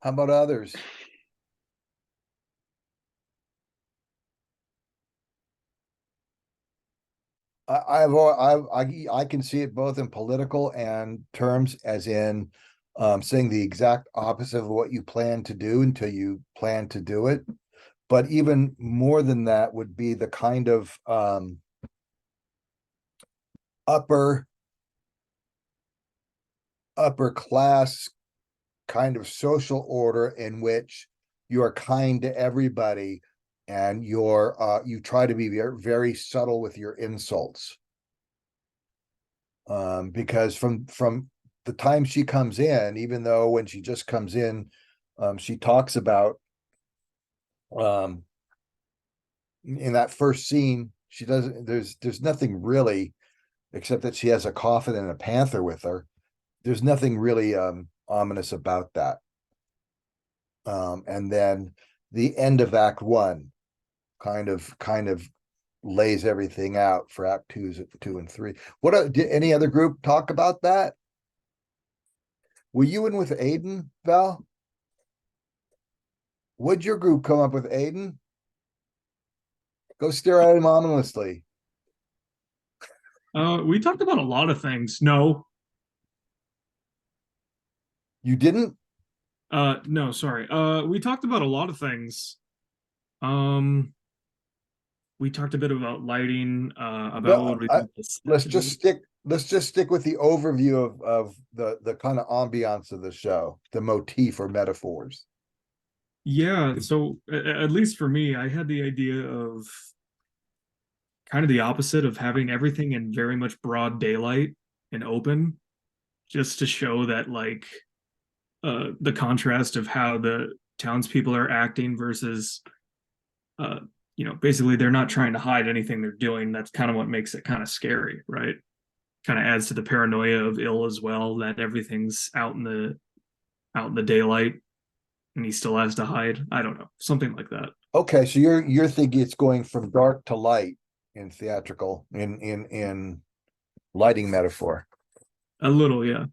How about others? I can see it both in political and terms, as in saying the exact opposite of what you plan to do until you plan to do it. But even more than that would be the kind of upper upper class kind of social order in which you are kind to everybody and you try to be very, very subtle with your insults. Because from the time she comes in, even though when she just comes in, she talks about um in that first scene, she doesn't there's nothing really except that she has a coffin and a panther with her. There's nothing really ominous about that. And then the end of Act One kind of lays everything out for Act two and three. Did any other group talk about that? Were you in with Aiden, Val? Would your group come up with Aiden? Go stare at him ominously. We talked about a lot of things. No, You didn't? no, sorry. We talked about a lot of things. Um, we talked a bit about lighting, about what Well, we think the set let's should just be. stick with the overview of the kind of ambiance of the show, the motif or metaphors. Yeah, so at least for me, I had the idea of kind of the opposite of having everything in very much broad daylight and open, just to show that like the contrast of how the townspeople are acting versus uh basically they're not trying to hide anything they're doing. That's kind of what makes it kind of scary, right? Kind of adds to the paranoia of ill as well, that everything's out in the daylight and he still has to hide. I don't know, something like that. Okay, so you're thinking it's going from dark to light in theatrical in lighting metaphor. A little, yeah.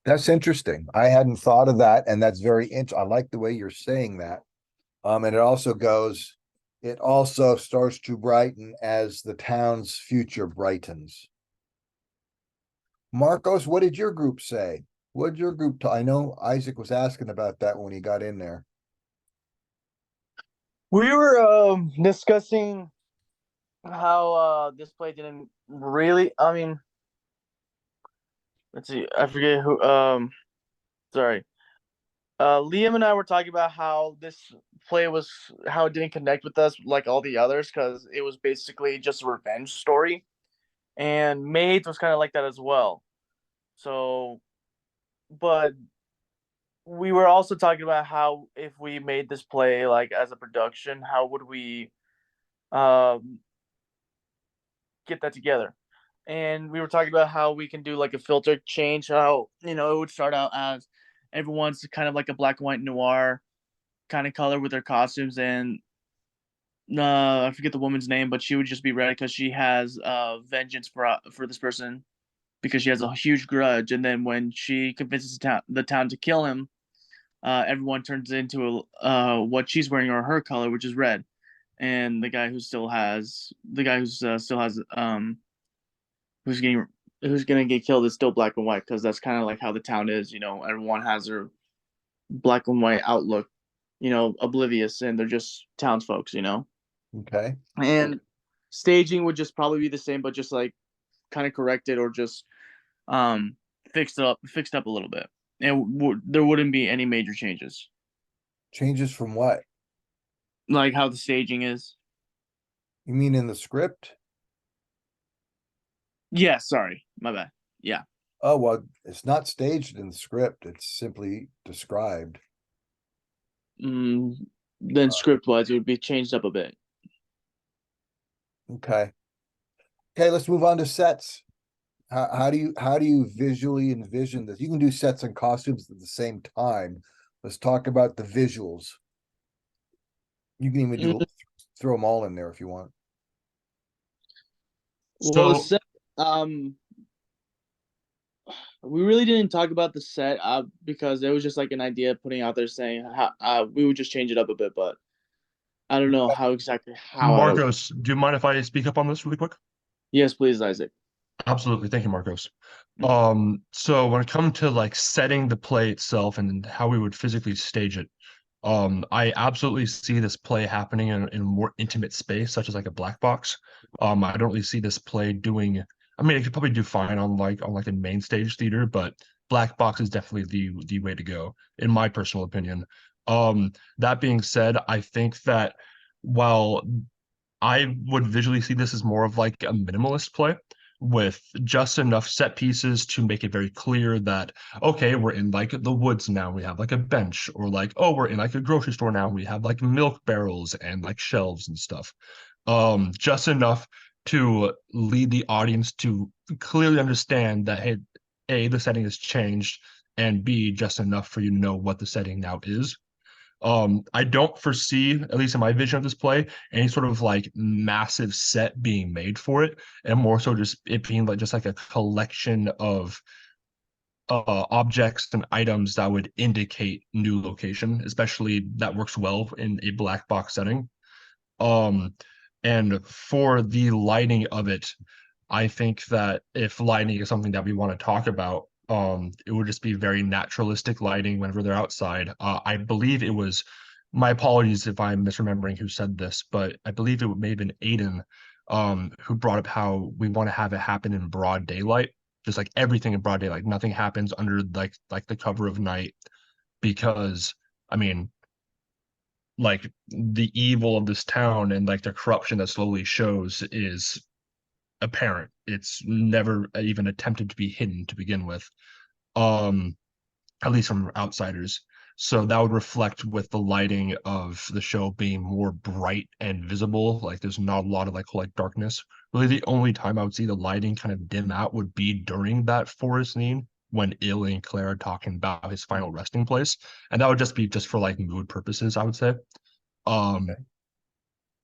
That's interesting. I hadn't thought of that, and that's very interesting. I like the way you're saying that. And it also starts to brighten as the town's future brightens. Marcos, what did your group say? What did your group? I know Isaac was asking about that when he got in there. We were discussing how this play didn't really. I mean, let's see. I forget who. Sorry. Liam and I were talking about how this play was how it didn't connect with us like all the others because it was basically just a revenge story, and Maids was kind of like that as well. So, but we were also talking about how if we made this play like as a production, how would we um get that together? And we were talking about how we can do like a filter change, how it would start out as everyone's kind of like a black and white noir kind of color with their costumes, and I forget the woman's name, but she would just be ready because she has vengeance for this person because she has a huge grudge. And then when she convinces the town to kill him, everyone turns into what she's wearing or her color, which is red. And the guy who who's getting who's gonna get killed is still black and white because that's kind of like how the town is. Everyone has their black and white outlook, oblivious, and they're just townsfolks. Okay. And staging would just probably be the same, but just like kind of corrected or just um fixed up a little bit, and there wouldn't be any major changes, Changes from what? like how the staging is. You mean in the script? Yeah, sorry, my bad. Yeah. Oh, well, it's not staged in the script. It's simply described. mm, then script wise it would be changed up a bit. Okay. Okay, let's move on to sets. How do you visually envision this? You can do sets and costumes at the same time. Let's talk about the visuals. You can even Mm, throw them all in there if you want. well, So um We really didn't talk about the set because it was just like an idea putting out there saying how we would just change it up a bit, but I don't know how exactly how I don't. Marcos, do you mind if I speak up on this really quick? Yes, please, Isaac. Absolutely. Thank you, Marcos. Mm. So when it comes to like setting the play itself and how we would physically stage it, I absolutely see this play happening in a more intimate space, such as like a black box. I don't really see this play doing. I mean, it could probably do fine on like a main stage theater, but black box is definitely the way to go, in my personal opinion. That being said, I think that while I would visually see this as more of like a minimalist play with just enough set pieces to make it very clear that, okay, we're in like the woods now, we have like a bench, or like, oh, we're in like a grocery store now, we have like milk barrels and like shelves and stuff. Just enough to lead the audience to clearly understand that, hey, A, the setting has changed, and B, just enough for you to know what the setting now is. I don't foresee, at least in my vision of this play, any sort of like massive set being made for it, and more so just it being like just like a collection of objects and items that would indicate new location, especially that works well in a black box setting. Um, and for the lighting of it, I think that if lighting is something that we want to talk about, it would just be very naturalistic lighting whenever they're outside. I believe it was, my apologies if I'm misremembering who said this, but I believe it may have been Aiden, who brought up how we want to have it happen in broad daylight, just like everything in broad daylight. Nothing happens under like the cover of night, because I mean, like the evil of this town and like the corruption that slowly shows is apparent. It's never even attempted to be hidden to begin with, um, at least from outsiders. So that would reflect with the lighting of the show being more bright and visible. Like there's not a lot of like darkness. Really, the only time I would see the lighting kind of dim out would be during that forest scene when Illy and Claire are talking about his final resting place, and that would just be just for like mood purposes, I would say. Um, Okay.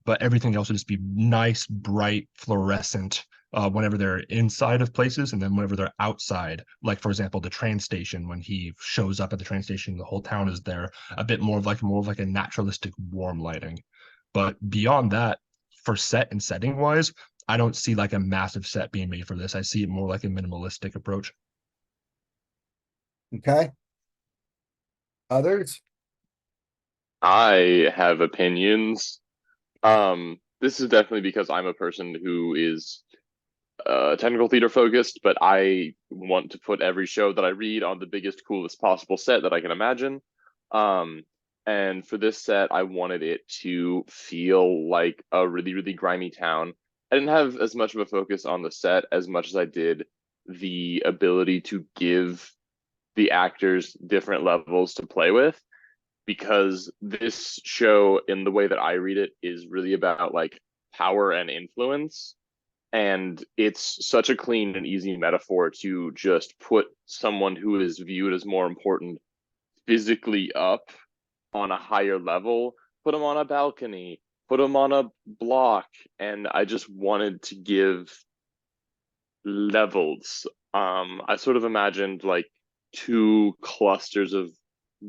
but everything else would just be nice, bright, fluorescent whenever they're inside of places, and then whenever they're outside, like for example, the train station, when he shows up at the train station, the whole town is there, a bit more of like a naturalistic, warm lighting. But beyond that, for set and setting wise, I don't see like a massive set being made for this. I see it more like a minimalistic approach. Okay. Others? I have opinions. This is definitely because I'm a person who is technical theater focused, but I want to put every show that I read on the biggest, coolest possible set that I can imagine. Um, and for this set, I wanted it to feel like a really, really grimy town. I didn't have as much of a focus on the set as much as I did the ability to give the actors different levels to play with, because this show, in the way that I read it, is really about like power and influence. And it's such a clean and easy metaphor to just put someone who is viewed as more important physically up on a higher level, put them on a balcony, put them on a block. And I just wanted to give levels. I sort of imagined like two clusters of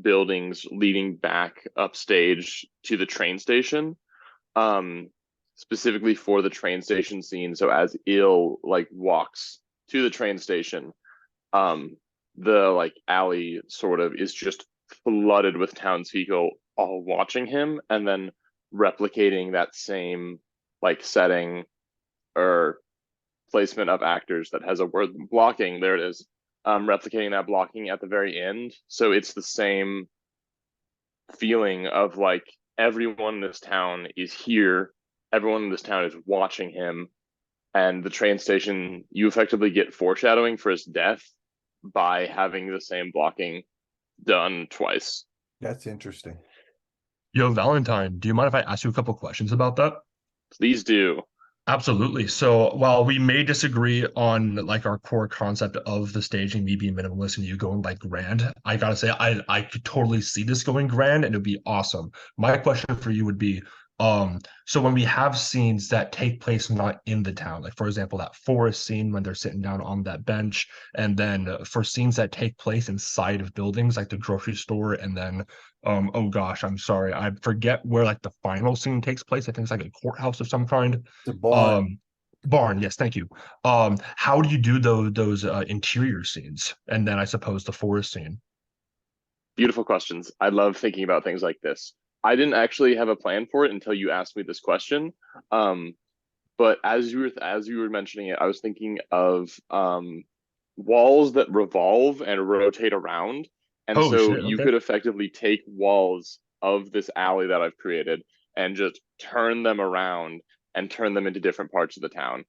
buildings leading back upstage to the train station, um specifically for the train station scene. So as Il like walks to the train station, the like alley sort of is just flooded with townspeople all watching him, and then replicating that same like setting or placement of actors that has a word blocking. There it is. Replicating that blocking at the very end. So it's the same feeling of like everyone in this town is here, everyone in this town is watching him, and the train station, you effectively get foreshadowing for his death by having the same blocking done twice. That's interesting. Yo, Valentine, do you mind if I ask you a couple questions about that? Please do. Absolutely. So while we may disagree on like our core concept of the staging, me being minimalist and you going like grand, I gotta say I could totally see this going grand and it'd be awesome. My question for you would be, So when we have scenes that take place not in the town, like for example, that forest scene when they're sitting down on that bench, and then for scenes that take place inside of buildings like the grocery store, and then oh gosh, I'm sorry, I forget where like the final scene takes place. I think it's like a courthouse of some kind. The barn. Barn, yes, thank you. How do you do those interior scenes? And then I suppose the forest scene. Beautiful questions. I love thinking about things like this. I didn't actually have a plan for it until you asked me this question. Um, but as you were mentioning it, I was thinking of walls that revolve and rotate around. And Oh so shit, you okay. could effectively take walls of this alley that I've created and just turn them around and turn them into different parts of the town.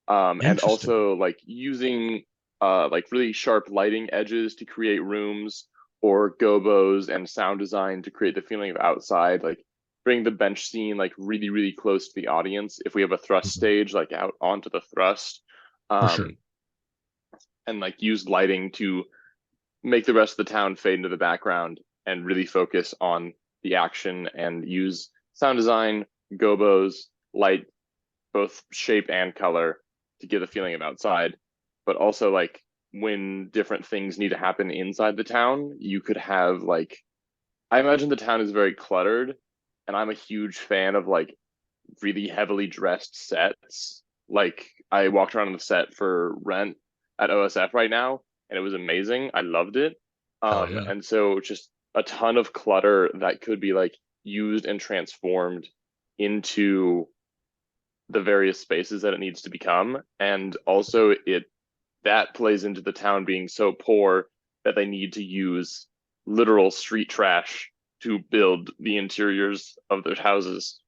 And Interesting. also like using like really sharp lighting edges to create rooms, or gobos and sound design to create the feeling of outside, like bring the bench scene like really really close to the audience if we have a thrust Mhm. stage, like out onto the thrust. For sure. um and like use lighting to make the rest of the town fade into the background and really focus on the action, and use sound design, gobos, light, both shape and color, to give the feeling of outside. But also like when different things need to happen inside the town, you could have like, I imagine the town is very cluttered, and I'm a huge fan of like really heavily dressed sets. Like I walked around on the set for Rent at OSF right now, and it was amazing. I loved it. Hell yeah. And so just a ton of clutter that could be like used and transformed into the various spaces that it needs to become. And also it that plays into the town being so poor that they need to use literal street trash to build the interiors of their houses.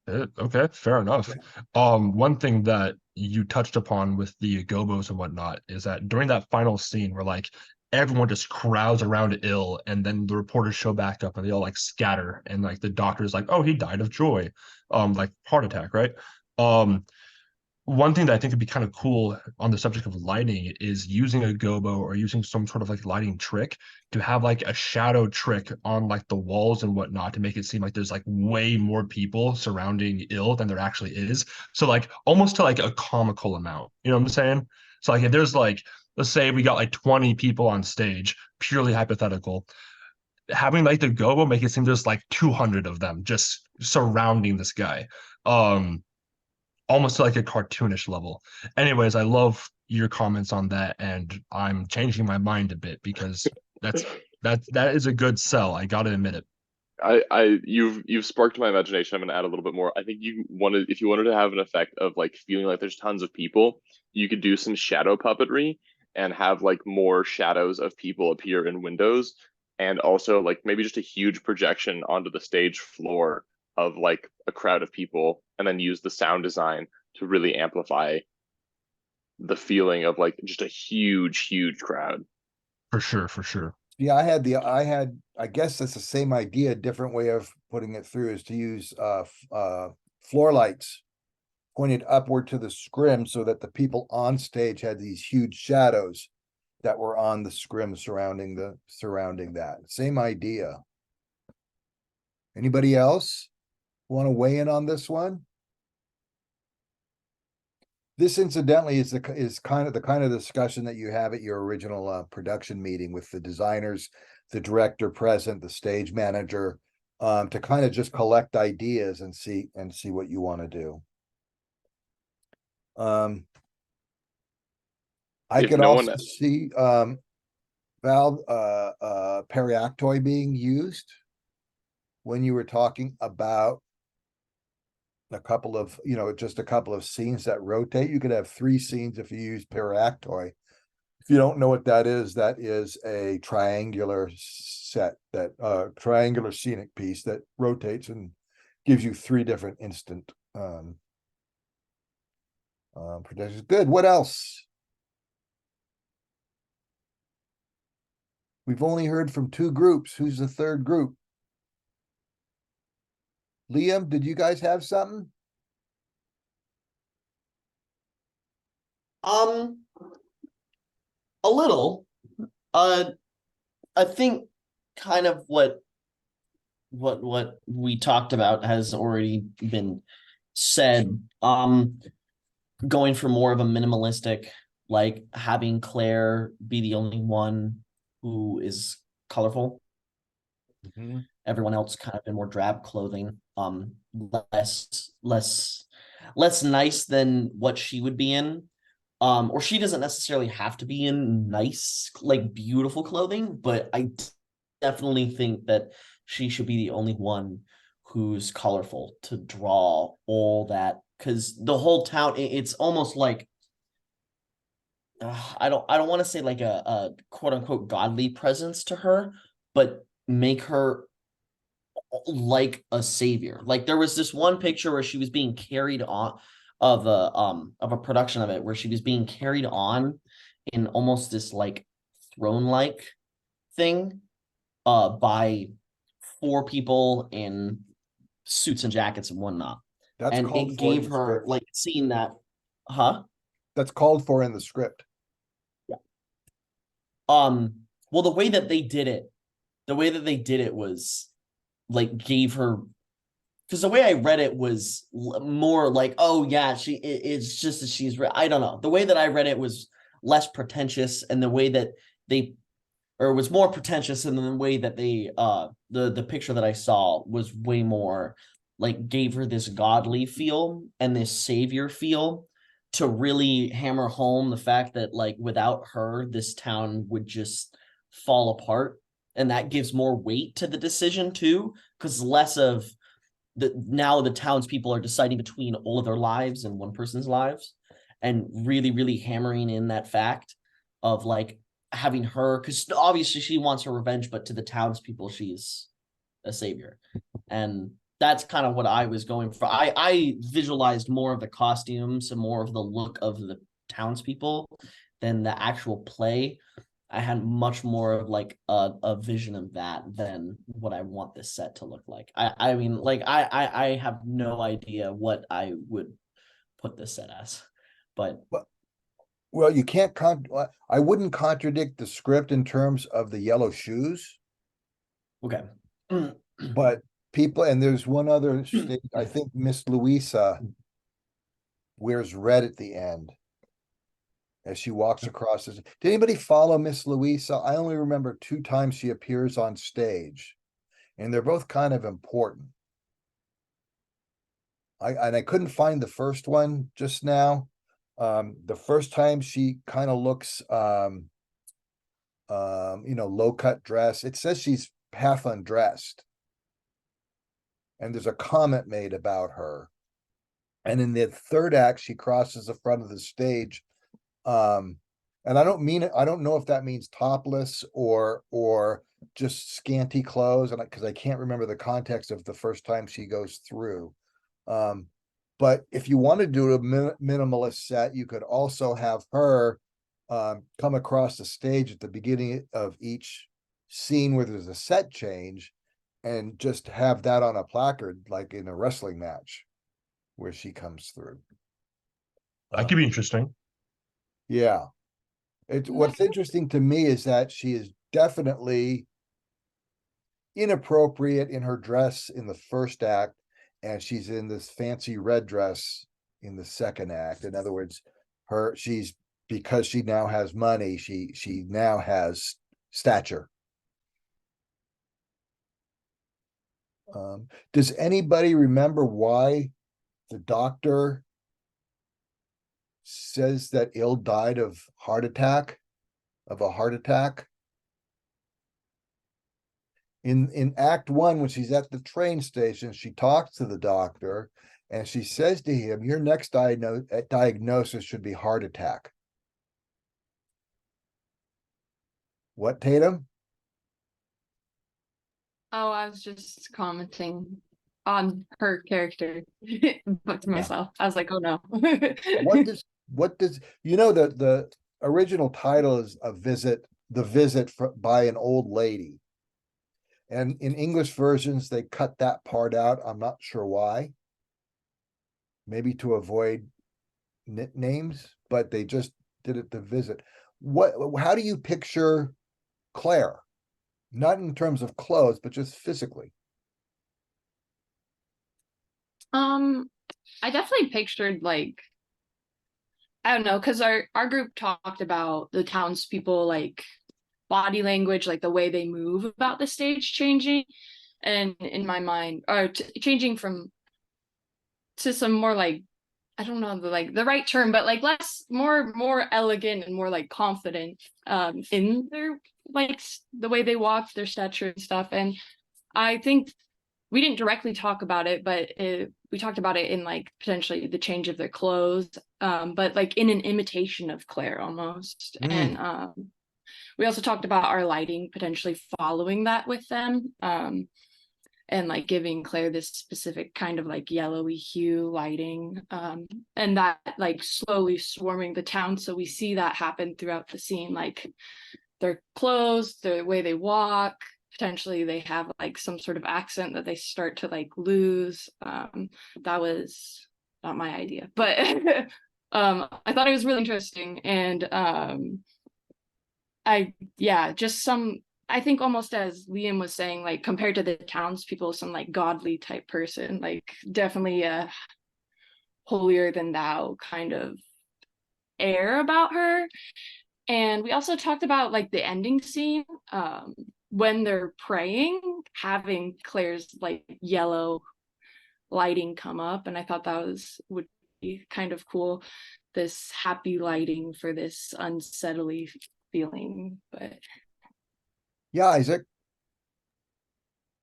Okay, fair enough. One thing that you touched upon with the gobos and whatnot is that during that final scene where like everyone just crowds around ill, and then the reporters show back up and they all like scatter, and like the doctor's like, oh, he died of joy, like heart attack, right? Um, One thing that I think would be kind of cool on the subject of lighting is using a gobo or using some sort of like lighting trick to have like a shadow trick on like the walls and whatnot to make it seem like there's like way more people surrounding ill than there actually is. So like almost to like a comical amount. You know what I'm saying? So like if there's like, let's say we got like 20 people on stage, purely hypothetical, having like the gobo make it seem there's like 200 of them just surrounding this guy. Um Almost to like a cartoonish level. Anyways, I love your comments on that, and I'm changing my mind a bit because that's that is a good sell. I gotta admit it. You've sparked my imagination. I'm gonna add a little bit more. I think if you wanted to have an effect of like feeling like there's tons of people, you could do some shadow puppetry and have like more shadows of people appear in windows, and also like maybe just a huge projection onto the stage floor of like a crowd of people, and then use the sound design to really amplify the feeling of like just a huge crowd. For sure, for sure. Yeah, I guess that's the same idea, different way of putting it through is to use floor lights pointed upward to the scrim so that the people on stage had these huge shadows that were on the scrim surrounding that. Same idea. Anybody else want to weigh in on this one? This incidentally is kind of the discussion that you have at your original production meeting with the designers, the director present, the stage manager, to kind of just collect ideas and see what you want to do. I If could no also one see valve periactoi being used when you were talking about just a couple of scenes that rotate. You could have 3 scenes if you use periactoi. If you don't know what that is a triangular triangular scenic piece that rotates and gives you 3 different instant projections. Good. What else? We've only heard from 2 groups. Who's the third group? Liam, did you guys have something? A little. I think kind of what what we talked about has already been said. Going for more of a minimalistic, like having Claire be the only one who is colorful. Everyone else kind of in more drab clothing. Less nice than what she would be in. Or she doesn't necessarily have to be in nice, like beautiful clothing, but I definitely think that she should be the only one who's colorful to draw all that, because the whole town, it's almost like I don't want to say like a quote unquote godly presence to her, but make her like a savior. Like there was this one picture where she was being carried on of a production of it where she was being carried on in almost this like throne like thing by 4 people in suits and jackets and whatnot. That's And called it for in gave the her script. like seeing that, huh? That's called for in the script. Well, the way that they did it was like gave her, because the way I read it was more like, oh yeah, it's just that she's I don't know. The way that I read it was less pretentious, and the way that they, or it was more pretentious, and the way that they the picture that I saw was way more like gave her this godly feel and this savior feel, to really hammer home the fact that like without her this town would just fall apart. And that gives more weight to the decision too, because less of now the townspeople are deciding between all of their lives and one person's lives, and really hammering in that fact of like having her, because obviously she wants her revenge, but to the townspeople she's a savior. And that's kind of what I was going for. I visualized more of the costumes and more of the look of the townspeople than the actual play. I had much more of like a vision of that than what I want this set to look like. I mean, like I have no idea what I would put this set as, but Well, you can't I wouldn't contradict the script in terms of the yellow shoes, okay. but people, and there's one other state, I think Miss Louisa wears red at the end as she walks across this. Did anybody follow Miss Louisa? I only remember 2 times she appears on stage, and they're both kind of important. I couldn't find the first one just now. The first time she kind of looks low cut dress. It says she's half undressed. And there's a comment made about her. And in the third act, she crosses the front of the stage. And I don't know if that means topless or just scanty clothes, and because I can't remember the context of the first time she goes through. But if you want to do a minimalist set, you could also have her come across the stage at the beginning of each scene where there's a set change, and just have that on a placard, like in a wrestling match where she comes through. That could be interesting. Yeah. What's interesting to me is that she is definitely inappropriate in her dress in the first act, and she's in this fancy red dress in the second act. In other words, because she now has money, she now has stature. Does anybody remember why the doctor says that Il died of a heart attack? In Act 1, when she's at the train station, she talks to the doctor and she says to him, your next diagnosis should be heart attack. What, Tatum? Oh, I was just commenting on her character, but to myself, I was like, oh no. What does the original title is The Visit by an Old Lady. And in English versions, they cut that part out. I'm not sure why. Maybe to avoid names, but they just did it, The Visit. How do you picture Claire? Not in terms of clothes, but just physically. I definitely pictured like I don't know, because our group talked about the townspeople like body language, like the way they move about the stage changing, and in my mind, or changing from to some more like I don't know the right term, but like less more elegant and more like confident in their like the way they walk, their stature and stuff. And I think we didn't directly talk about it, but we talked about it in like potentially the change of their clothes, but like in an imitation of Claire almost. And we also talked about our lighting potentially following that with them, and like giving Claire this specific kind of like yellowy hue lighting, and that like slowly swarming the town. So we see that happen throughout the scene, like their clothes, the way they walk, potentially they have like some sort of accent that they start to like lose. That was not my idea, but I thought it was really interesting. And just some, I think almost as Liam was saying, like compared to the townspeople, some like godly type person, like definitely a holier than thou kind of air about her. And we also talked about like the ending scene, when they're praying, having Claire's like yellow lighting come up, and I thought that would be kind of cool. This happy lighting for this unsettling feeling, but Yeah, Isaac.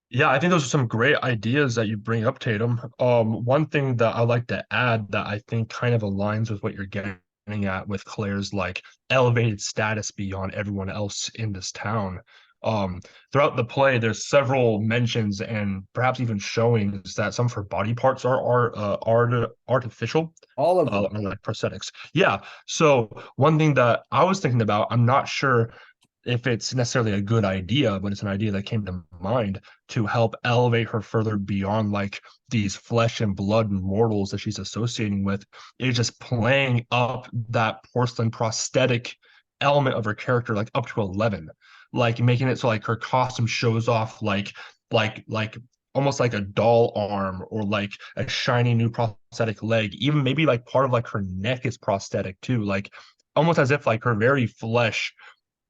Yeah, I think those are some great ideas that you bring up, Tatum. One thing that I like to add that I think kind of aligns with what you're getting at with Claire's like elevated status beyond everyone else in this town. Throughout the play, there's several mentions and perhaps even showings that some of her body parts are artificial, All of them. or like prosthetics. Yeah. So one thing that I was thinking about, I'm not sure if it's necessarily a good idea, but it's an idea that came to mind to help elevate her further beyond like these flesh and blood mortals that she's associating with, is just playing up that porcelain prosthetic element of her character like up to 11, like making it so like her costume shows off like almost like a doll arm or like a shiny new prosthetic leg, even maybe like part of like her neck is prosthetic too, like almost as if like her very flesh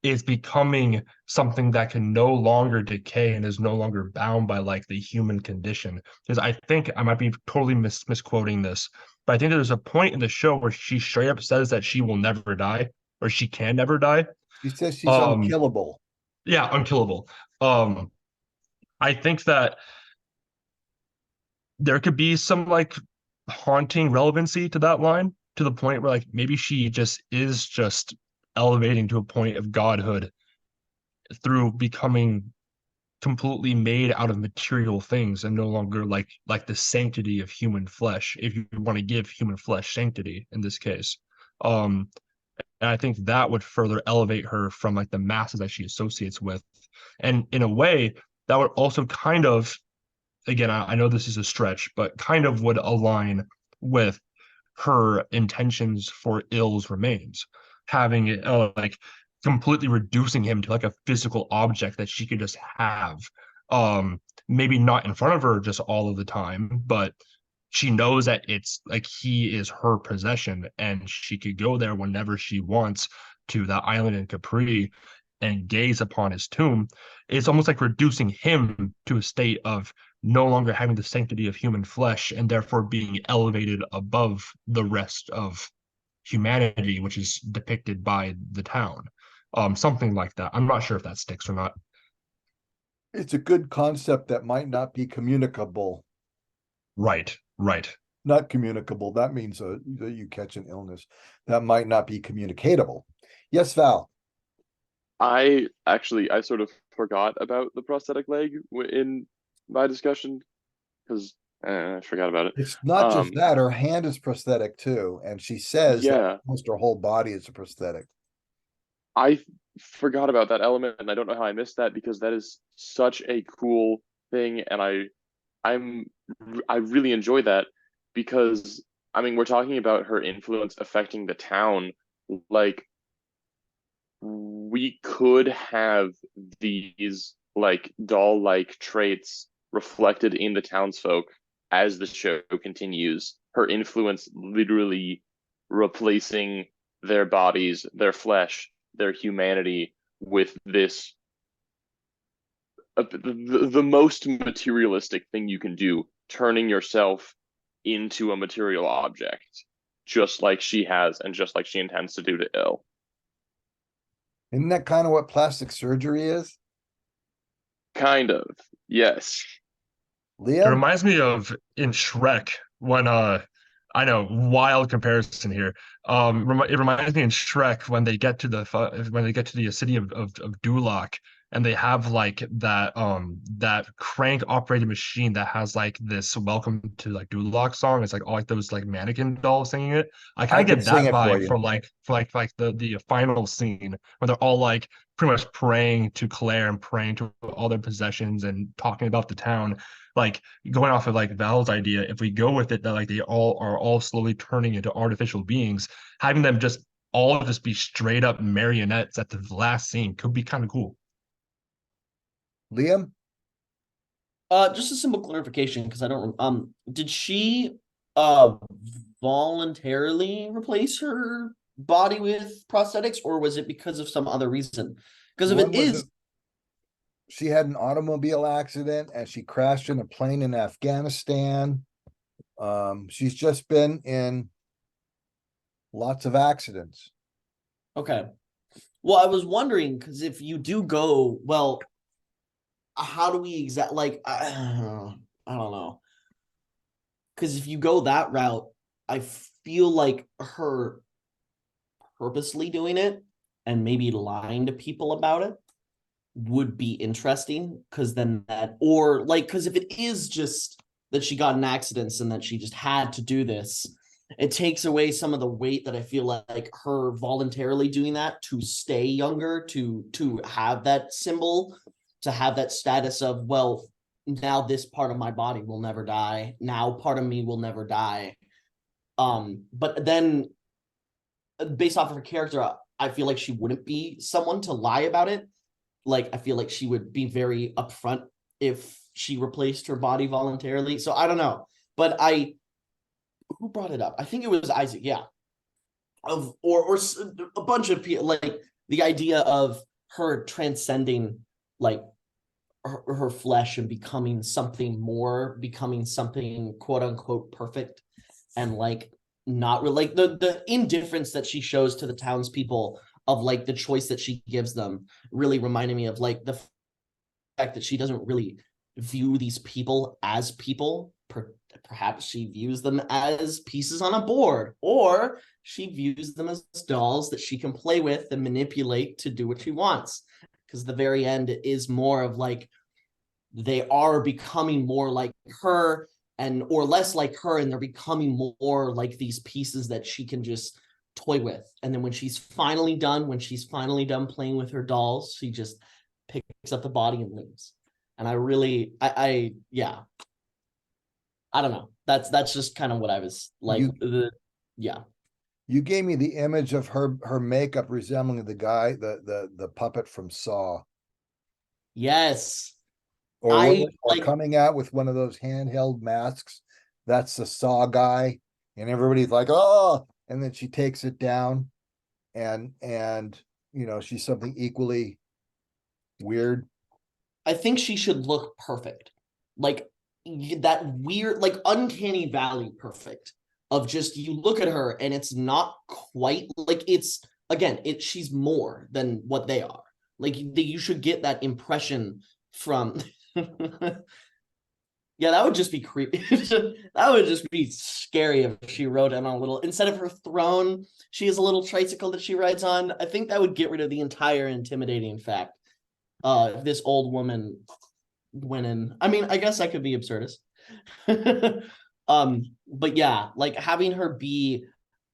is becoming something that can no longer decay and is no longer bound by like the human condition. Because I think I might be totally misquoting this, but I think there's a point in the show where she straight up says that she will never die or she can never die. She says she's unkillable. Yeah, unkillable. I think that there could be some like haunting relevancy to that line, to the point where like maybe she just is just elevating to a point of godhood through becoming completely made out of material things and no longer like the sanctity of human flesh, if you want to give human flesh sanctity in this case. And I think that would further elevate her from like the masses that she associates with, and in a way that would also kind of, again, I know this is a stretch, but kind of would align with her intentions for Ill's remains, having it like completely reducing him to like a physical object that she could just have. Maybe not in front of her just all of the time, but she knows that it's like he is her possession and she could go there whenever she wants to that island in Capri and gaze upon his tomb. It's almost like reducing him to a state of no longer having the sanctity of human flesh and therefore being elevated above the rest of humanity, which is depicted by the town. Something like that. I'm not sure if that sticks or not. It's a good concept that might not be communicable. Right. Not communicable. That means that you catch an illness. That might not be communicatable. Yes, Val. I sort of forgot about the prosthetic leg in my discussion because I forgot about it. It's not just that, her hand is prosthetic too, and she says that almost her whole body is a prosthetic. I forgot about that element, and I don't know how I missed that because that is such a cool thing, and I really enjoy that because I mean we're talking about her influence affecting the town. Like we could have these like doll-like traits reflected in the townsfolk as the show continues, her influence literally replacing their bodies, their flesh, their humanity with this the most materialistic thing you can do, turning yourself into a material object, just like she has and just like she intends to do to Elle. Isn't that kind of what plastic surgery is? Kind of, yes. It Liam? reminds me of in Shrek when I know, wild comparison here. It reminds me in Shrek when they get to the city of Duloc, and they have like that crank operated machine that has like this welcome to like Duloc song. It's like all like those like mannequin dolls singing it. I kind I of can get sing that it for vibe you. from like the final scene when they're all like pretty much praying to Claire and praying to all their possessions and talking about the town. Like going off of like Val's idea, if we go with it that like they are all slowly turning into artificial beings, having them just be straight up marionettes at the last scene could be kind of cool. Liam? Just a simple clarification because I don't did she voluntarily replace her body with prosthetics, or was it because of some other reason? Because if One it was is, she had an automobile accident and she crashed in a plane in Afghanistan. She's just been in lots of accidents. okay. Well, I was wondering because if you do go, well, how do we I don't know. Because if you go that route, I feel like her purposely doing it and maybe lying to people about it would be interesting, because then that, or like, because if it is just that she got in accidents and that she just had to do this, it takes away some of the weight that I feel like her voluntarily doing that to stay younger, to have that symbol, to have that status of, well, now this part of my body will never die. Now part of me will never die. But then based off of her character, I feel like she wouldn't be someone to lie about it. Like, I feel like she would be very upfront if she replaced her body voluntarily. So I don't know. But who brought it up? I think it was Isaac. Yeah. Or a bunch of people, like the idea of her transcending like her flesh and becoming something more, becoming something quote unquote perfect, and like not really like the indifference that she shows to the townspeople of like the choice that she gives them really reminded me of like the fact that she doesn't really view these people as people. Perhaps she views them as pieces on a board, or she views them as dolls that she can play with and manipulate to do what she wants. Because the very end is more of like they are becoming more like her and or less like her, and they're becoming more like these pieces that she can just toy with. And then when she's finally done playing with her dolls, she just picks up the body and leaves. And I really, yeah, I don't know. That's just kind of what I was like. Yeah. You gave me the image of her makeup resembling the guy, the puppet from Saw. Yes. Or coming out with one of those handheld masks. That's the Saw guy, and everybody's like, oh, and then she takes it down, and she's something equally weird. I think she should look perfect, like that weird, like uncanny valley perfect of just, you look at her and it's not quite like, it's again, she's more than what they are. Like you should get that impression from yeah, that would just be creepy. That would just be scary if she rode on a little, instead of her throne, she has a little tricycle that she rides on. I think that would get rid of the entire intimidating fact. If this old woman went in, I mean, I guess I could be absurdist. But yeah, like having her be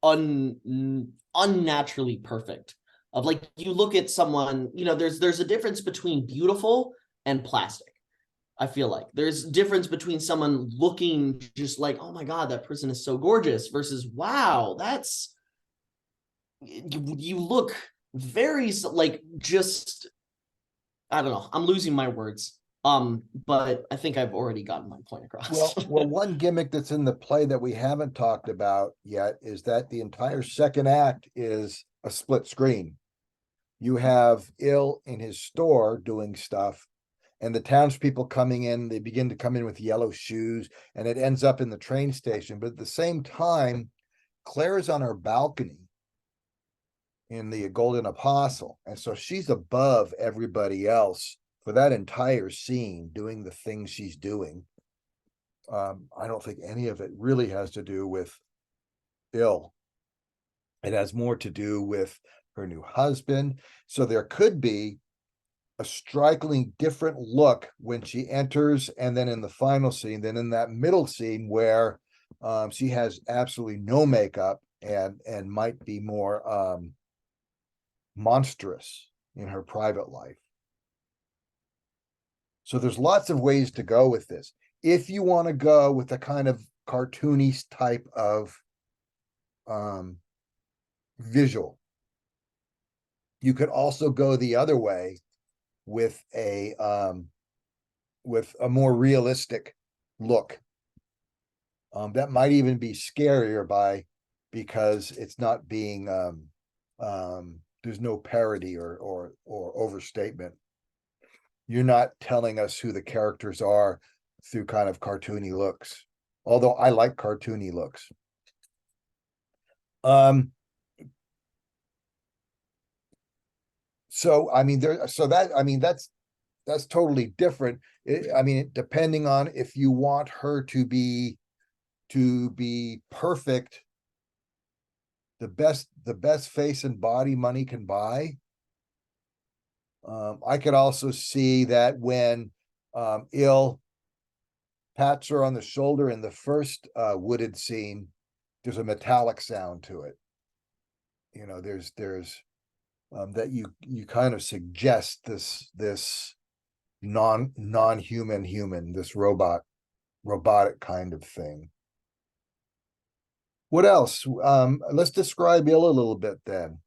unnaturally perfect. Of like, you look at someone, there's a difference between beautiful and plastic. I feel like there's a difference between someone looking just like, oh my God, that person is so gorgeous, versus, wow, you look very like, just, I don't know. I'm losing my words. But I think I've already gotten my point across. Well, one gimmick that's in the play that we haven't talked about yet is that the entire second act is a split screen. You have Il in his store doing stuff, and the townspeople coming in, they begin to come in with yellow shoes, and it ends up in the train station. But at the same time, Claire is on her balcony in the Golden Apostle, and so she's above everybody else for that entire scene, doing the things she's doing. I don't think any of it really has to do with Il. It has more to do with her new husband. So there could be a strikingly different look when she enters, and then in the final scene, then in that middle scene where she has absolutely no makeup and might be more monstrous in her private life. So there's lots of ways to go with this. If you want to go with a kind of cartoony type of visual, you could also go the other way with a more realistic look. That might even be scarier because it's not being there's no parody or overstatement. You're not telling us who the characters are through kind of cartoony looks, although I like cartoony looks. So I mean, that's totally different. Depending on if you want her to be perfect, the best face and body money can buy. I could also see that when Il pats her on the shoulder in the first wooded scene, there's a metallic sound to it. You know, there's that you kind of suggest this non-human human, this robotic kind of thing. What else? Let's describe Il a little bit then.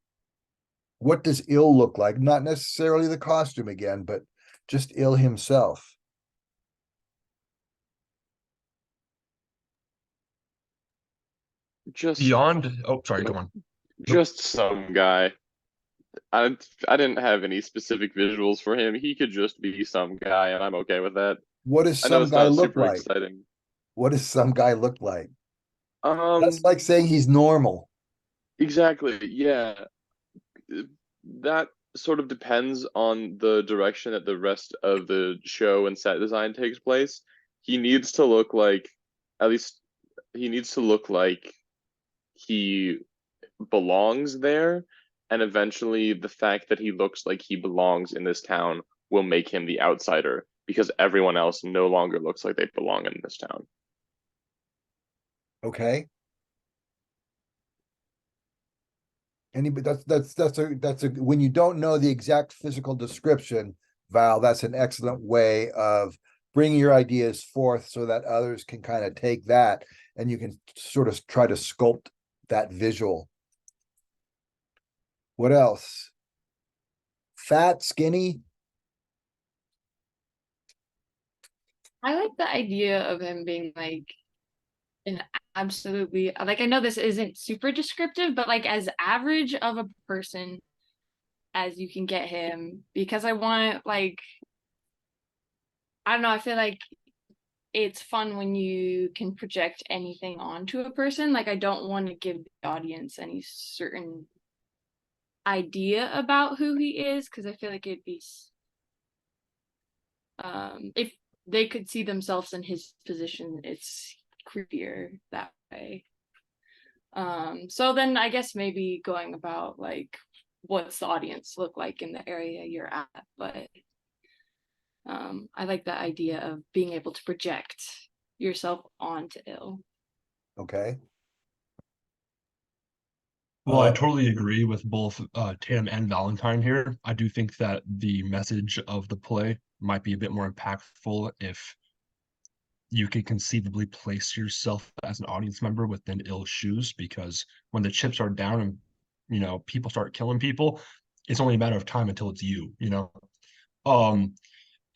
What does Il look like? Not necessarily the costume again, but just Il himself. Just Beyond, oh, sorry, go on. just some guy. I didn't have any specific visuals for him. He could just be some guy, and I'm okay with that. What does I know some it's guy not look super like? exciting. What does some guy look like? Um, That's like saying he's normal. exactly. Yeah. That sort of depends on the direction that the rest of the show and set design takes place. He needs to look like, at least he needs to look like he belongs there, and eventually the fact that he looks like he belongs in this town will make him the outsider because everyone else no longer looks like they belong in this town. Okay. Anybody, that's a when you don't know the exact physical description, Val, that's an excellent way of bringing your ideas forth so that others can kind of take that and you can sort of try to sculpt that visual. What else? Fat, skinny? I like the idea of him being like an absolutely, like, I know this isn't super descriptive, but like as average of a person as you can get him, because I want, like, I don't know, I feel like it's fun when you can project anything onto a person. Like, I don't want to give the audience any certain idea about who he is, because I feel like it'd be if they could see themselves in his position, it's creepier that way. So then I guess maybe going about like what's the audience look like in the area you're at, but I like the idea of being able to project yourself onto Il. Okay. Well, I totally agree with both Tim and Valentine here. I do think that the message of the play might be a bit more impactful if you could conceivably place yourself as an audience member within Il's shoes, because when the chips are down and, you know, people start killing people, it's only a matter of time until it's you, you know.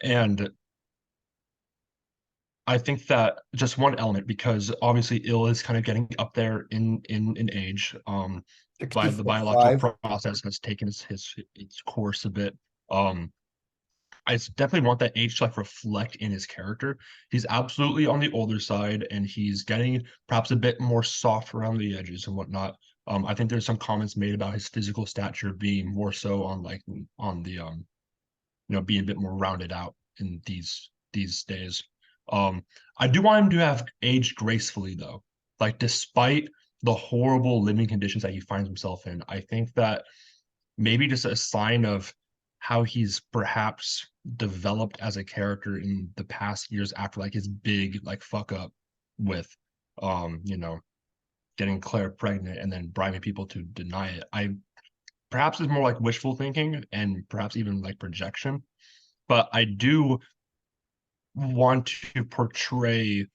And I think that just one element, because obviously ill is kind of getting up there in age. By the 64.5. biological process has taken its course a bit. I definitely want that age to like reflect in his character. He's absolutely on the older side, and he's getting perhaps a bit more soft around the edges and whatnot. I think there's some comments made about his physical stature being more so on like on the being a bit more rounded out in these days. I do want him to have aged gracefully though. Like despite the horrible living conditions that he finds himself in, I think that maybe just a sign of how he's perhaps developed as a character in the past years after like his big like fuck up with getting Claire pregnant and then bribing people to deny it. I perhaps is more like wishful thinking and perhaps even like projection, but I do want to portray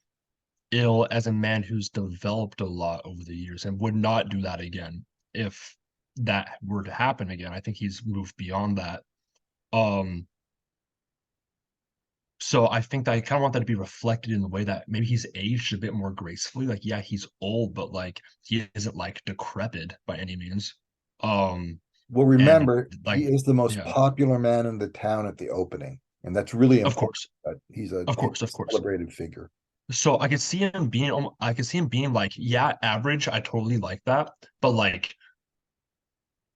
Ill as a man who's developed a lot over the years and would not do that again if that were to happen again. I think he's moved beyond that. So I think that I kind of want that to be reflected in the way that maybe he's aged a bit more gracefully. Like, yeah, he's old, but like he isn't like decrepit by any means. Well, remember, like, he is the most yeah. popular man in the town at the opening, and that's really Of important. course, That he's a of course. celebrated figure. So I could see him being like, yeah, average. I totally like that, but like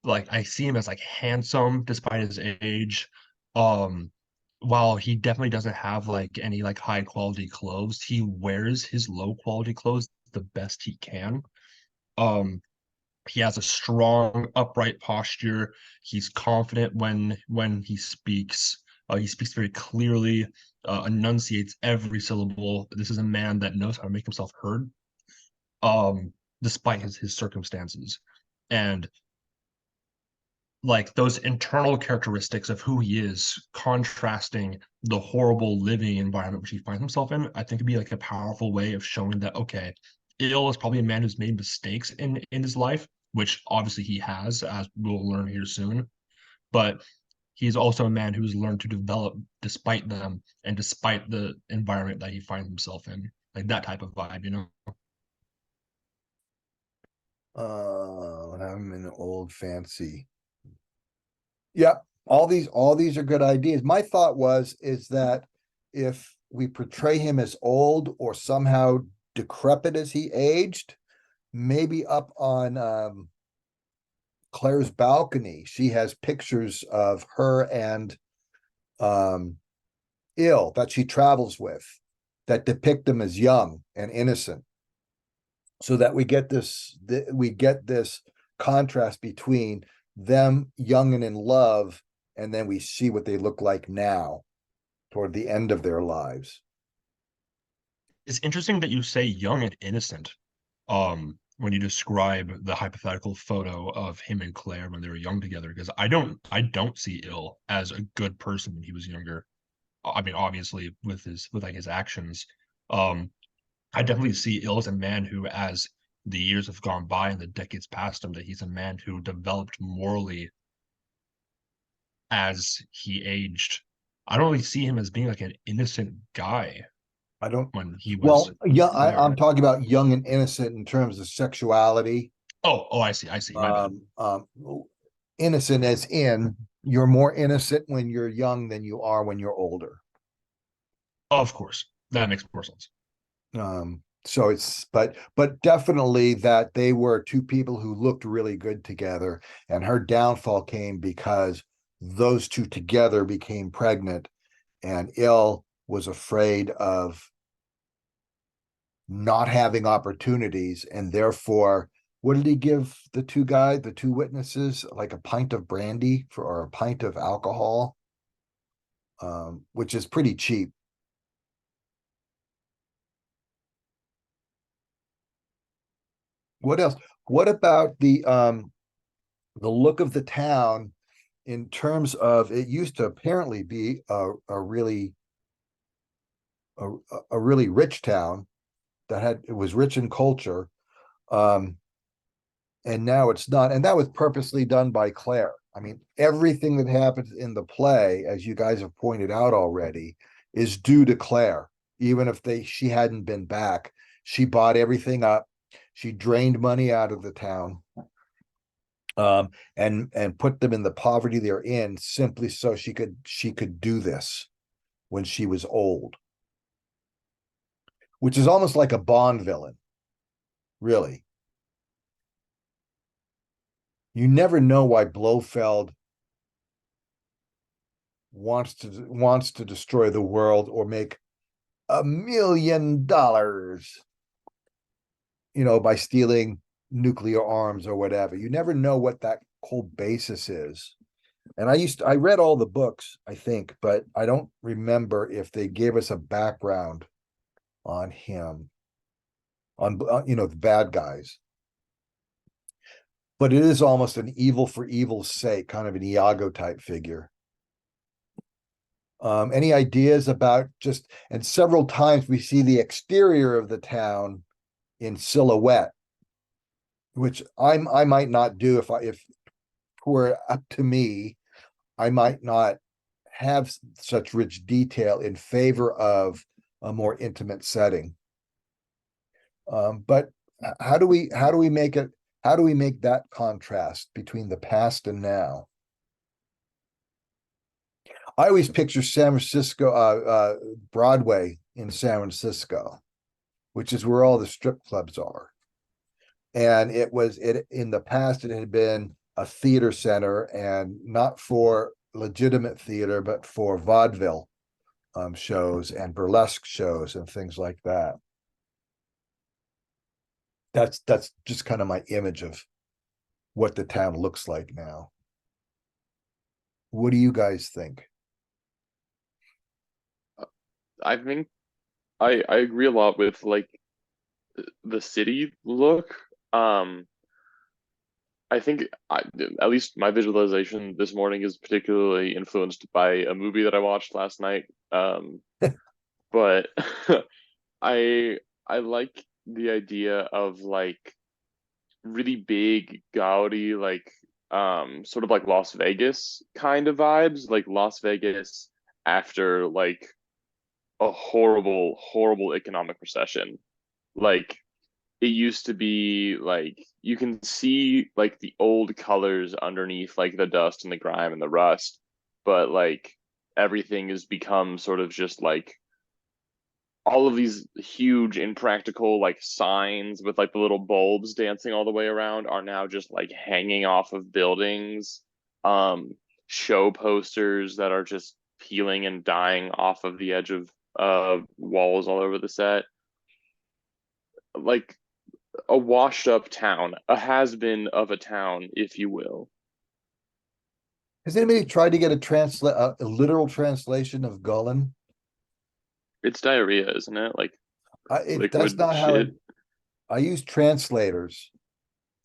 I see him as like handsome despite his age. While he definitely doesn't have like any like high quality clothes, he wears his low quality clothes the best he can. Um, he has a strong, upright posture. He's confident when he speaks. He speaks very clearly, enunciates every syllable. This is a man that knows how to make himself heard, despite his circumstances. And like those internal characteristics of who he is, contrasting the horrible living environment which he finds himself in, I think would be like a powerful way of showing that, okay, Ill is probably a man who's made mistakes in his life, which obviously he has, as we'll learn here soon. But he's also a man who's learned to develop despite them and despite the environment that he finds himself in. Like that type of vibe, you know? I'm an old fancy. Yep, all these are good ideas. My thought is that if we portray him as old or somehow decrepit as he aged, maybe up on Claire's balcony, she has pictures of her and Ill that she travels with that depict them as young and innocent, so that we get this contrast between them young and in love, and then we see what they look like now toward the end of their lives. It's interesting that you say young and innocent when you describe the hypothetical photo of him and Claire when they were young together, because I don't see Ill as a good person when he was younger. I mean, obviously with his actions. I definitely see Ill as a man who, as the years have gone by and the decades past him, that he's a man who developed morally as he aged. I don't really see him as being like an innocent guy I don't. when he was. Well, yeah, I'm there. talking about young and innocent in terms of sexuality. Oh, I see. My bad. Innocent as in you're more innocent when you're young than you are when you're older. Of course, that makes more sense. So it's but definitely that they were two people who looked really good together, and her downfall came because those two together became pregnant, and Ill was afraid of not having opportunities, and therefore, what did he give the two witnesses, like a pint of brandy or a pint of alcohol, which is pretty cheap. What else? What about the look of the town in terms of, it used to apparently be a really rich town it was rich in culture, and now it's not, and that was purposely done by Claire. I mean, everything that happens in the play, as you guys have pointed out already, is due to Claire. even if she hadn't been back. She bought everything up. She drained money out of the town, and put them in the poverty they're in simply so she could do this when she was old, which is almost like a Bond villain, really. You never know why Blofeld wants to destroy the world or make $1 million, by stealing nuclear arms or whatever. You never know what that whole basis is. And I read all the books, I think, but I don't remember if they gave us a background on him, on the bad guys. But it is almost an evil for evil's sake, kind of an Iago type figure. Any ideas about and several times we see the exterior of the town in silhouette, which I might not do if it were up to me. I might not have such rich detail in favor of a more intimate setting. But how do we make it? How do we make that contrast between the past and now? I always picture San Francisco, Broadway in San Francisco, which is where all the strip clubs are. And in the past, it had been a theater center, and not for legitimate theater, but for vaudeville shows and burlesque shows and things like that. That's just kind of my image of what the town looks like now. What do you guys think? I think I agree a lot with like the city look. I think at least my visualization this morning is particularly influenced by a movie that I watched last night. But I like the idea of like really big, gaudy, like sort of like Las Vegas kind of vibes, like Las Vegas after like a horrible, horrible economic recession. Like it used to be like you can see like the old colors underneath like the dust and the grime and the rust, but like everything has become sort of just like all of these huge impractical like signs with like the little bulbs dancing all the way around are now just like hanging off of buildings. Show posters that are just peeling and dying off of the edge of walls all over the set. Like a washed up town, a has been of a town, if you will. Has anybody tried to get a literal translation of Gullen? It's diarrhea, isn't it? Like that's not how I use translators,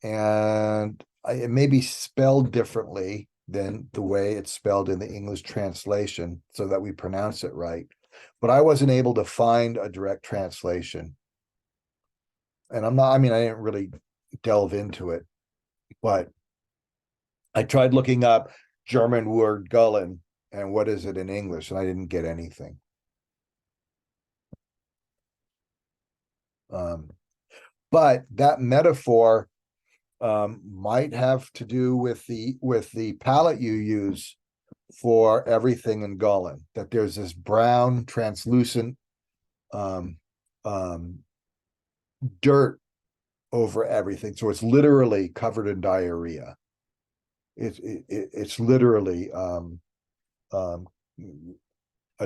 and it may be spelled differently than the way it's spelled in the English translation so that we pronounce it right. But I wasn't able to find a direct translation. And I didn't really delve into it, but I tried looking up German word Gullen and what is it in English, and I didn't get anything. But that metaphor might have to do with the palette you use for everything in Gullen, that there's this brown translucent dirt over everything, so it's literally covered in diarrhea. It's literally a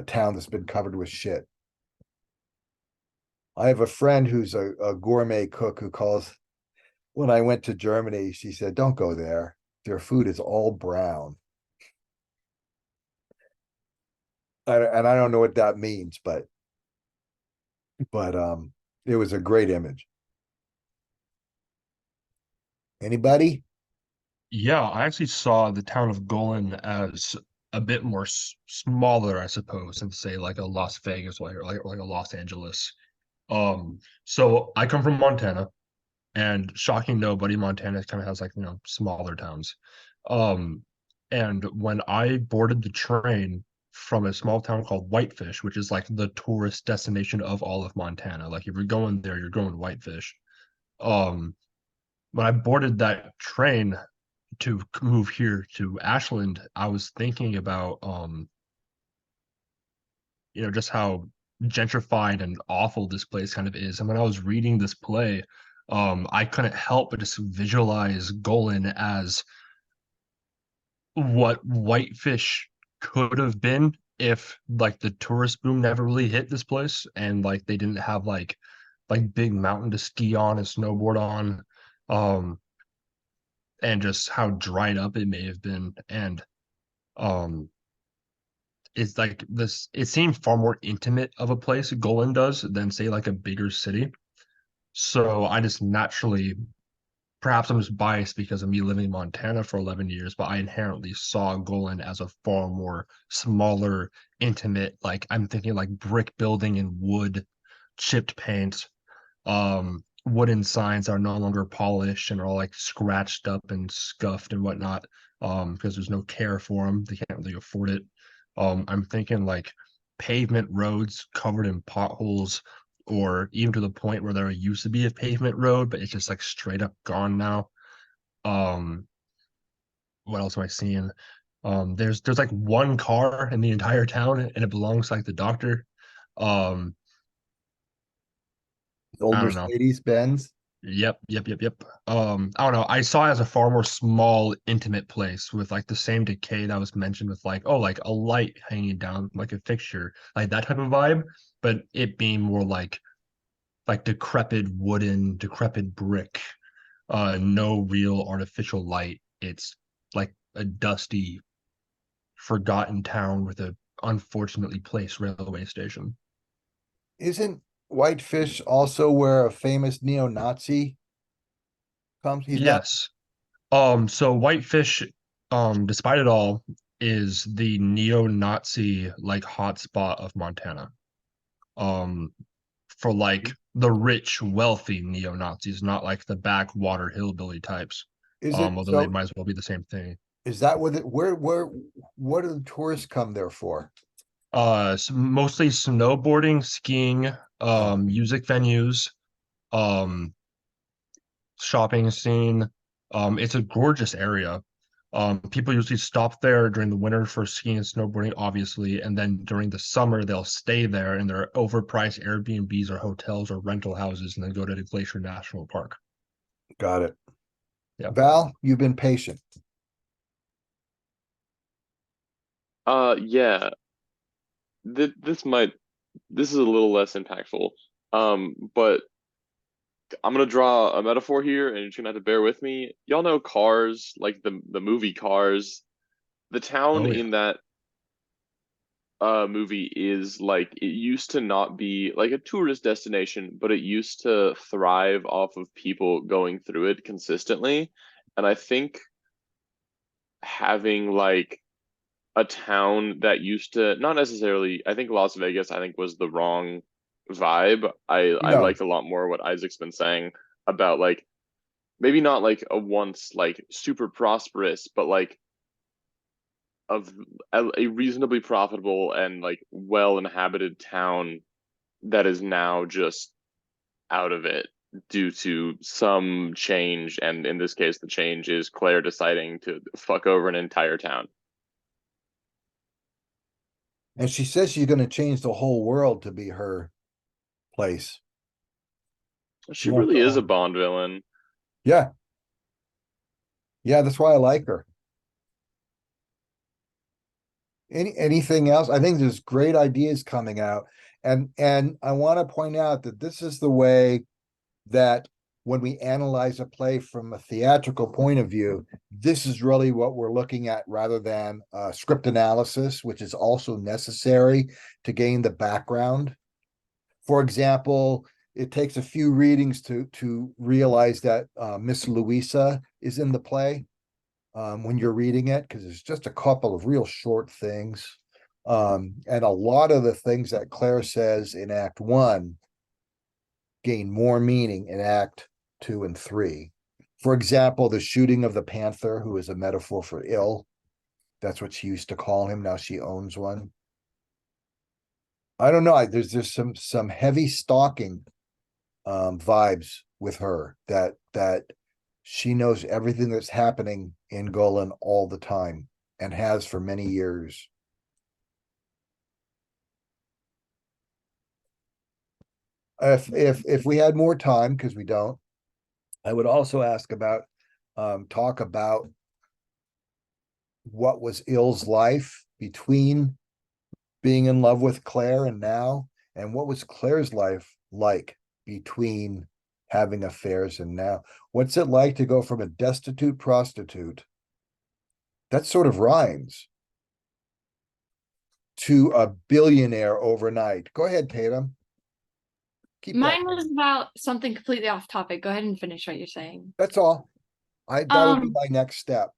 town that's been covered with shit. I have a friend who's a gourmet cook who calls, when I went to Germany, she said, don't go there. Their food is all brown. And I don't know what that means, but it was a great image. Anybody? Yeah, I actually saw the town of Golan as a bit more smaller, I suppose, than say like a Las Vegas or like a Los Angeles. So I come from Montana, and shocking nobody, Montana kind of has like, smaller towns. And when I boarded the train from a small town called Whitefish, which is like the tourist destination of all of Montana. Like if you're going there, you're going to Whitefish. Um, when I boarded that train to move here to Ashland, I was thinking about just how gentrified and awful this place kind of is. And when I was reading this play, I couldn't help but just visualize Golan as what Whitefish could have been if like the tourist boom never really hit this place and like they didn't have like big mountain to ski on and snowboard on. And just how dried up it may have been. And um it's like this, it seemed far more intimate of a place Golan does than say like a bigger city. So I just naturally, perhaps I'm just biased because of me living in Montana for 11 years, but I inherently saw Golan as a far more smaller, intimate, like I'm thinking like brick building and wood, chipped paint, wooden signs are no longer polished and are all like scratched up and scuffed and whatnot, because there's no care for them. They can't really afford it. I'm thinking like pavement roads covered in potholes, or even to the point where there used to be a pavement road, but it's just like straight up gone now. Um, what else am I seeing? There's like one car in the entire town, and it belongs to like the doctor. Um, Old I don't know. Mercedes Benz. Yep. I don't know. I saw it as a far more small, intimate place with like the same decay that was mentioned with like, oh, like a light hanging down, like a fixture, like that type of vibe, but it being more like decrepit wooden, decrepit brick, no real artificial light. It's like a dusty, forgotten town with a unfortunately placed railway station. Isn't Whitefish also where a famous neo-Nazi comes? He's not. Yes. So Whitefish, despite it all, is the neo-Nazi like hotspot of Montana. Um, for like the rich, wealthy neo-Nazis, not like the backwater hillbilly types. Is it Although they so? might as well be the same thing. Is that what it? Where? What do the tourists come there for? Mostly snowboarding, skiing, Oh. music venues, um, shopping scene. It's a gorgeous area. People usually stop there during the winter for skiing and snowboarding, obviously, and then during the summer they'll stay there in their overpriced Airbnbs or hotels or rental houses, and then go to the Glacier National Park. Got it. Yeah. Val, you've been patient. Yeah. This is a little less impactful. But I'm gonna draw a metaphor here, and you're gonna have to bear with me. Y'all know Cars, like the movie Cars. The town Oh yeah. in that movie is like, it used to not be like a tourist destination, but it used to thrive off of people going through it consistently. And I think having like a town that used to not necessarily, I think Las Vegas, I think, was the wrong vibe. I No, liked a lot more what Isaac's been saying about like maybe not like a once like super prosperous, but like of a reasonably profitable and like well inhabited town that is now just out of it due to some change. And in this case, the change is Claire deciding to fuck over an entire town. and she says she's going to change the whole world to be her place. She wants really to is a own- Bond villain. Yeah, yeah, that's why I like her. Anything else? I think there's great ideas coming out, and I want to point out that this is the way that when we analyze a play from a theatrical point of view, this is really what we're looking at rather than script analysis, which is also necessary to gain the background. For example, it takes a few readings to realize that Miss Louisa is in the play when you're reading it, because it's just a couple of real short things. And a lot of the things that Claire says in Act 1 gain more meaning in Act 2 and 3. For example, the shooting of the panther, who is a metaphor for ill. That's what she used to call him. Now she owns one. I don't know. There's some heavy stalking vibes with her that she knows everything that's happening in Golan all the time and has for many years. If we had more time, because we don't, I would also ask about talk about what was Ill's life between being in love with Claire and now, and what was Claire's life like between having affairs and now. What's it like to go from a destitute prostitute, that sort of rhymes, to a billionaire overnight? Go ahead, Tatum. Keep that. Mine was about something completely off topic. Go ahead and finish what you're saying. That's all. That would be my next step.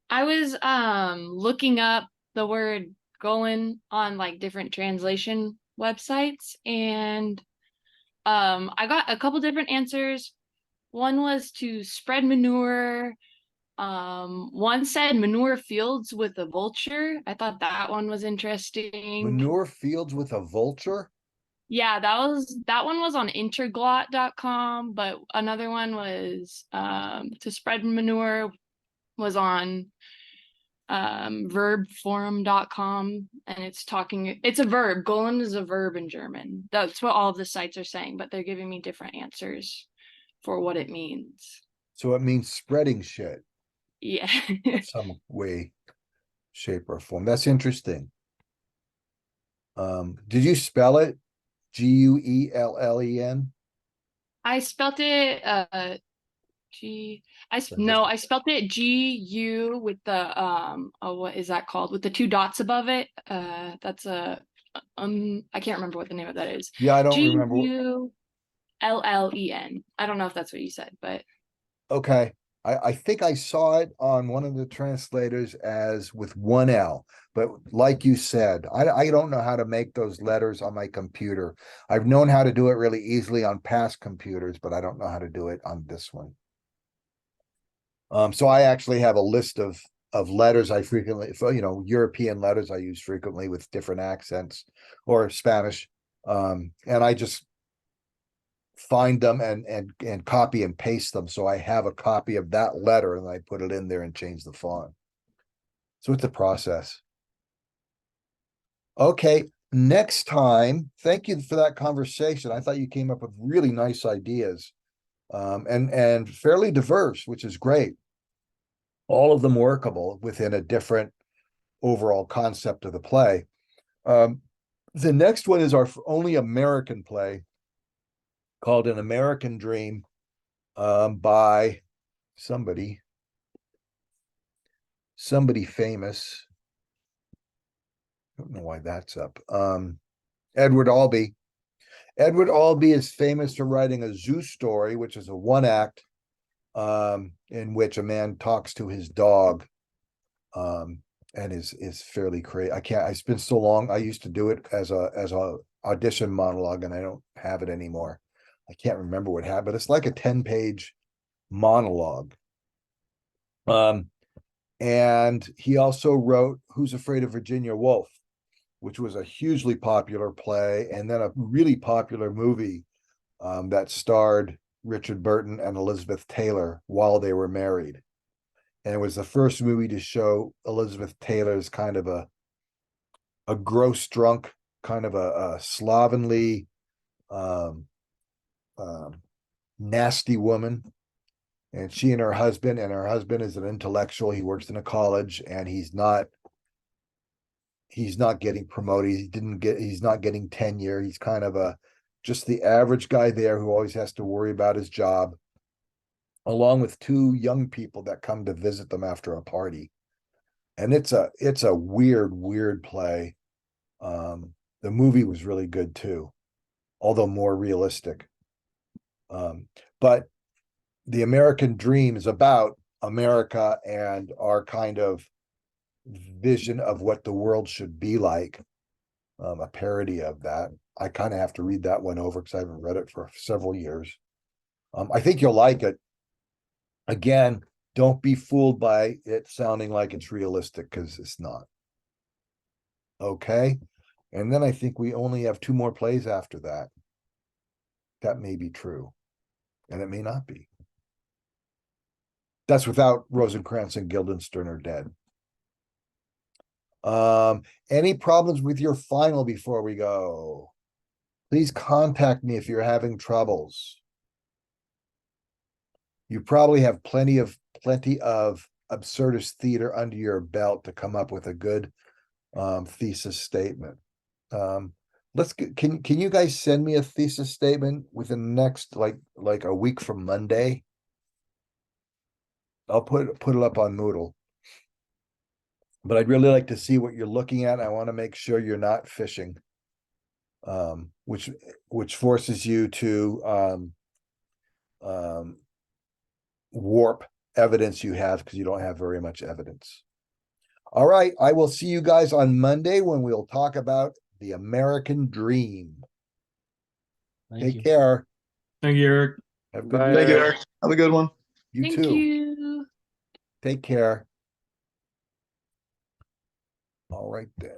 I was looking up the word going on like different translation websites, and I got a couple different answers. One was to spread manure. One said manure fields with a vulture. I thought that one was interesting. Manure fields with a vulture? Yeah, that one was on interglot.com, but another one was to spread manure was on verbforum.com, and it's a verb. Golan is a verb in German. That's what all of the sites are saying, but they're giving me different answers for what it means. So it means spreading shit. Yeah. Some way, shape, or form. That's interesting. Did you spell it Guellen? I spelt it I spelt it GU with the what is that called? With the two dots above it. That's a I can't remember what the name of that is. Yeah, I don't remember. GULLEN. I don't know if that's what you said, but Okay. I think I saw it on one of the translators as with one L, but like you said, I don't know how to make those letters on my computer. I've known how to do it really easily on past computers, but I don't know how to do it on this one. So I actually have a list of letters I frequently, European letters I use frequently with different accents, or Spanish. And I just find them and copy and paste them. So I have a copy of that letter and I put it in there and change the font. So it's a process. Okay, next time, thank you for that conversation. I thought you came up with really nice ideas, and fairly diverse, which is great. All of them workable within a different overall concept of the play. The next one is our only American play, called An American Dream, by somebody famous. I don't know why that's up. Edward Albee. Edward Albee is famous for writing a zoo story, which is a one act, in which a man talks to his dog, and is fairly crazy. It's been so long. I used to do it as a audition monologue, and I don't have it anymore. I can't remember what happened, but it's like a 10-page monologue. And he also wrote Who's Afraid of Virginia Woolf, which was a hugely popular play, and then a really popular movie that starred Richard Burton and Elizabeth Taylor while they were married. And it was the first movie to show Elizabeth Taylor's kind of a gross drunk, kind of a slovenly, nasty woman. And she and her husband is an intellectual. He works in a college, and he's not getting promoted. He's not getting tenure. He's kind of just the average guy there who always has to worry about his job, along with two young people that come to visit them after a party. And it's a weird play. The movie was really good too, although more realistic. But The American Dream is about America and our kind of vision of what the world should be like, a parody of that. I kind of have to read that one over because I haven't read it for several years. I think you'll like it. Again, don't be fooled by it sounding like it's realistic, because it's not. Okay. And then I think we only have 2 more plays after that. That may be true. And it may not be. That's without Rosencrantz and Guildenstern are dead. Any problems with your final before we go? Please contact me if you're having troubles. You probably have plenty of absurdist theater under your belt to come up with a good thesis statement. Can you guys send me a thesis statement within the next like a week from Monday? I'll put it up on Moodle. But I'd really like to see what you're looking at. I want to make sure you're not fishing. Which forces you to warp evidence you have because you don't have very much evidence. All right, I will see you guys on Monday when we'll talk about the American Dream. Take care. Thank you, Eric. Have a good Bye, week. Thank you, Eric. Eric. Have a good one. You Thank too. you. Take care. All right then.